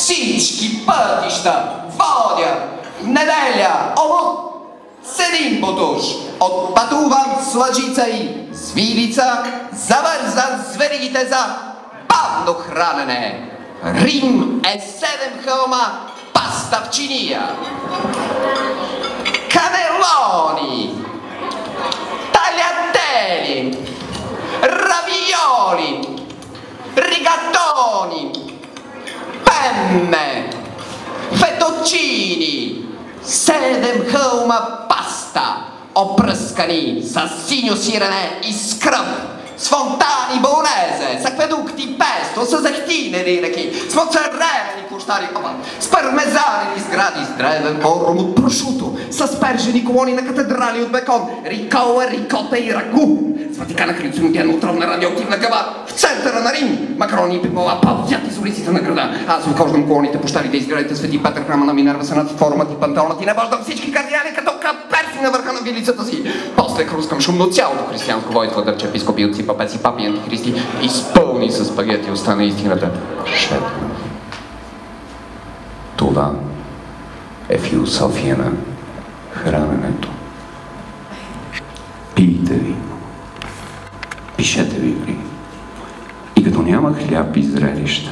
всички пътища водят в неделя от Седимбутуш, отпътуван с лъжица и свилица, завързан с веригите за бавно хранене. Рим е 7 хълма, паста в чиния, канелони, tagliatelle, равиоли, ригатони, пенне, феточини, 7 хълма паста, опръскани с синьо сирене и с кръв, с фонтани болонезе, с акведукти песто, с захтинени реки, с моцарелени кущари, с пармезанени сгради, с древен форум от прошуто, с пержени колони на катедрали от бекон, рикола, рикота и рагу, с ватикана халюциногенна отровна радиоактивна гъба, в центъра на Рим, макарони и пипола, пълзят из улиците на града. Аз обхождам колоните по щарите изградите Свети Петър, храма на Минерва, Сенат, форумът и пантеонът и навождам всички кардинали като каперси на върха на вилицата си. После хрускам шумно цялото християнско войство, дърча епископи, отци, папеци, папи, антихристи, изпълни с спагети остана истината. Това е философия на храненето. Пийте ви, пишете ви, и като няма хляб и зрелища,